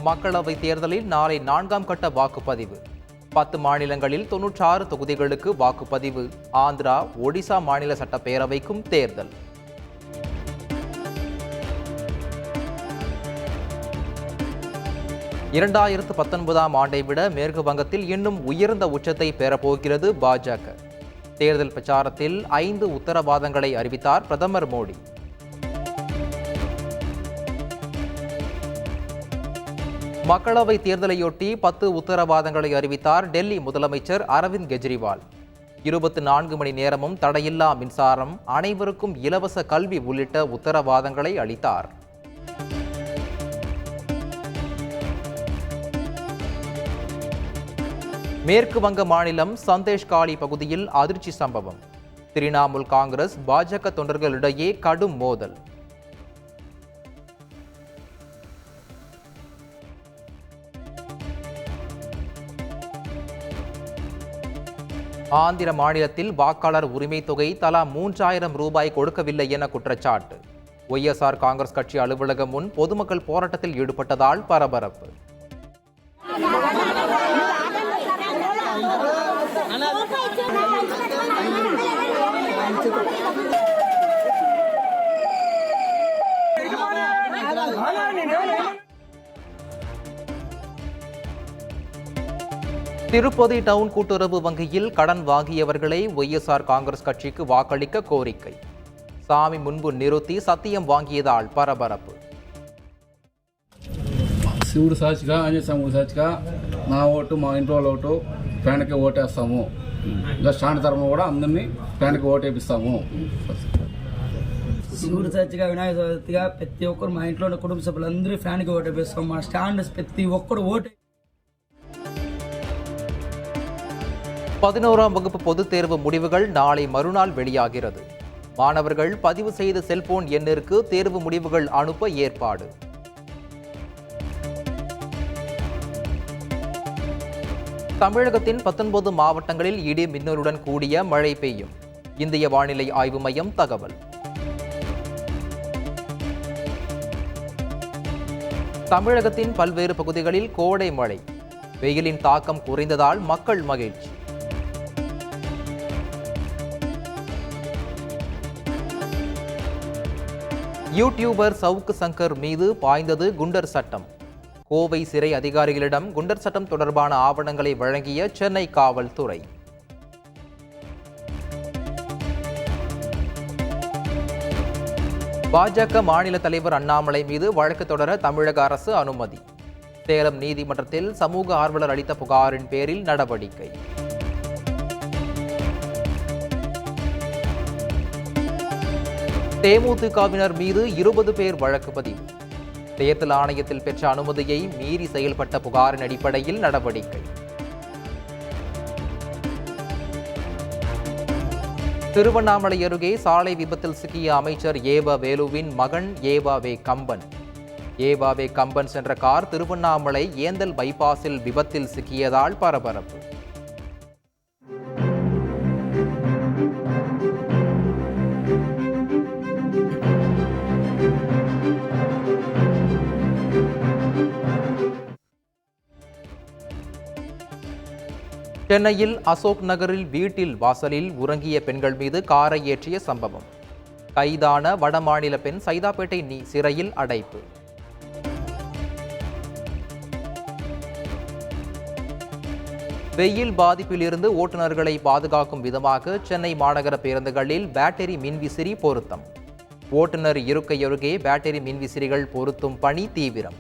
மக்களவைத் தேர்தலில் நாளை 4ஆம் கட்ட வாக்குப்பதிவு. 10 மாநிலங்களில் 96 தொகுதிகளுக்கு வாக்குப்பதிவு. ஆந்திரா, ஒடிசா மாநில சட்டப்பேரவைக்கும் தேர்தல். இரண்டாயிரத்து 19ஆம் ஆண்டை விட மேற்கு வங்கத்தில் இன்னும் உயர்ந்த உச்சத்தை பெறப்போகிறது பாஜக. தேர்தல் பிரச்சாரத்தில் 5 உத்தரவாதங்களை அறிவித்தார் பிரதமர் மோடி. மக்களவை தேர்தலையொட்டி 10 உத்தரவாதங்களை அறிவித்தார் டெல்லி முதலமைச்சர் அரவிந்த் கெஜ்ரிவால். 24 மணி நேரமும் தடையில்லா மின்சாரம், அனைவருக்கும் இலவச கல்வி உள்ளிட்ட உத்தரவாதங்களை அளித்தார். மேற்கு வங்க மாநிலம் சந்தேஷ்காலி பகுதியில் அதிர்ச்சி சம்பவம். திரிணாமுல் காங்கிரஸ், பாஜக தொண்டர்களிடையே கடும் மோதல். ஆந்திர மாநிலத்தில் வாக்காளர் உரிமை தொகை தலா 3000 ரூபாய் கொடுக்கவில்லை என குற்றச்சாட்டு. ஒய்எஸ்ஆர் காங்கிரஸ் கட்சி அலுவலகம் முன் பொதுமக்கள் போராட்டத்தில் ஈடுபட்டதால் பரபரப்பு. திருப்பதி டவுன் கூட்டுறவு வங்கியில் கடன் வாங்கியவர்களை ஒய்எஸ்ஆர் காங்கிரஸ் கட்சிக்கு வாக்களிக்க கோரிக்கை. சாமி முன்பு நிறுத்தி சத்தியம் வாங்கியதால் பரபரப்பு. శివుడు సాక్షిగా ఆంజనేయస్వామి సాక్షిగా నా ఓటు మా ఇంట్లో వాళ్ళ ఓటు ఫ్యాన్కి ఓటేస్తాము. ఇంకా స్టాండ్ తరఫున కూడా అందరినీ ఫ్యాన్కి ఓటేపిస్తాము. శివుడు సాక్షిగా వినాయక చవితిగా ప్రతి ఒక్కరు మా ఇంట్లో ఉన్న కుటుంబ సభ్యులందరూ ఫ్యాన్కి ఓటేపిస్తాం. మా స్టాండ్ ప్రతి ఒక్కరు ఓటు. 11ஆம் வகுப்பு பொதுத் தேர்வு முடிவுகள் நாளை மறுநாள் வெளியாகிறது. மாணவர்கள் பதிவு செய்த செல்போன் எண்ணிற்கு தேர்வு முடிவுகள் அனுப்ப ஏற்பாடு. தமிழகத்தின் 19 மாவட்டங்களில் இடி மின்னலுடன் கூடிய மழை பெய்யும். இந்திய வானிலை ஆய்வு மையம் தகவல். தமிழகத்தின் பல்வேறு பகுதிகளில் கோடை மழை. வெயிலின் தாக்கம் குறைந்ததால் மக்கள் மகிழ்ச்சி. யூடியூபர் சவுக்கு சங்கர் மீது பாய்ந்தது குண்டர் சட்டம். கோவை சிறை அதிகாரிகளிடம் குண்டர் சட்டம் தொடர்பான ஆவணங்களை வழங்கிய சென்னை காவல்துறை. பாஜக மாநில தலைவர் அண்ணாமலை மீது வழக்கு தொடர தமிழக அரசு அனுமதி. சேலம் நீதிமன்றத்தில் சமூக ஆர்வலர் அளித்த புகாரின் பேரில் நடவடிக்கை. தேமுதிகவினர் மீது 20 பேர் வழக்கு பதிவு. தேர்தல் ஆணையத்தில் பெற்ற அனுமதியை மீறி செயல்பட்ட புகாரின் அடிப்படையில் நடவடிக்கை. திருவண்ணாமலை அருகே சாலை விபத்தில் சிக்கிய அமைச்சர் ஏவ வேலுவின் மகன் ஏவாவே கம்பன். ஏவாவே கம்பன் சென்ற கார் திருவண்ணாமலை ஏந்தல் பைபாஸில் விபத்தில் சிக்கியதால் பரபரப்பு. சென்னையில் அசோக் நகரில் வீட்டில் வாசலில் உறங்கிய பெண்கள் மீது காரை ஏற்றிய சம்பவம். கைதான வடமாநில பெண் சைதாப்பேட்டை சிறையில் அடைப்பு. வெயில் பாதிப்பிலிருந்து ஓட்டுநர்களை பாதுகாக்கும் விதமாக சென்னை மாநகர பேருந்துகளில் பேட்டரி மின்விசிறி பொருத்தம். ஓட்டுநர் இருக்கை அருகே பேட்டரி மின்விசிறிகள் பொருத்தும் பணி தீவிரம்.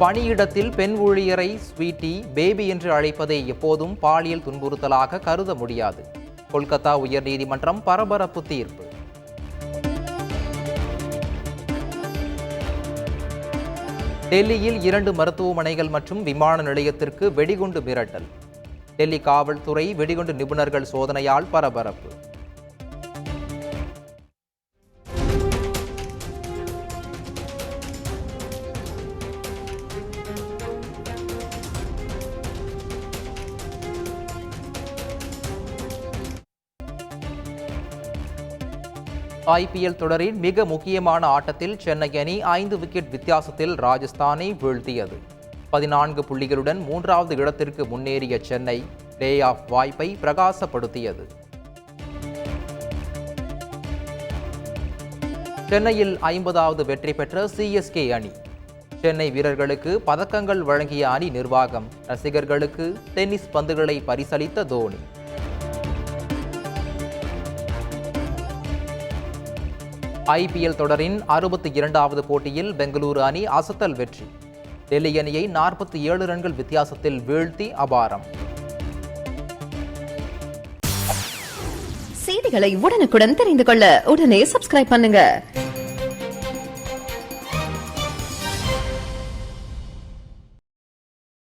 பணியிடத்தில் பெண் ஊழியரை ஸ்வீட்டி, பேபி என்று அழைப்பதை எப்போதும் பாலியல் துன்புறுத்தலாக கருத முடியாது. கொல்கத்தா உயர்நீதிமன்றம் பரபரப்பு தீர்ப்பு. டெல்லியில் 2 மருத்துவமனைகள் மற்றும் விமான நிலையத்திற்கு வெடிகுண்டு மிரட்டல். டெல்லி காவல்துறை வெடிகுண்டு நிபுணர்கள் சோதனையால் பரபரப்பு. ஐபிஎல் தொடரின் மிக முக்கியமான ஆட்டத்தில் சென்னை அணி 5 விக்கெட் வித்தியாசத்தில் ராஜஸ்தானை வீழ்த்தியது. 14 புள்ளிகளுடன் 3வது இடத்திற்கு முன்னேறிய சென்னை பிளே ஆஃப் வாய்ப்பை பிரகாசப்படுத்தியது. சென்னையில் 50வது வெற்றி பெற்ற சிஎஸ்கே அணி. சென்னை வீரர்களுக்கு பதக்கங்கள் வழங்கிய அணி நிர்வாகம், ரசிகர்களுக்கு டென்னிஸ் பந்துகளை பரிசளித்த தோனி. ஐபிஎல் தொடரின் 62வது போட்டியில் பெங்களூரு அணி அசத்தல் வெற்றி. டெல்லி அணியை 47 ரன்கள் வித்தியாசத்தில் வீழ்த்தி அபாரம். செய்திகளை உடனுக்குடன் தெரிந்து கொள்ள உடனே சப்ஸ்கிரைப் பண்ணுங்க.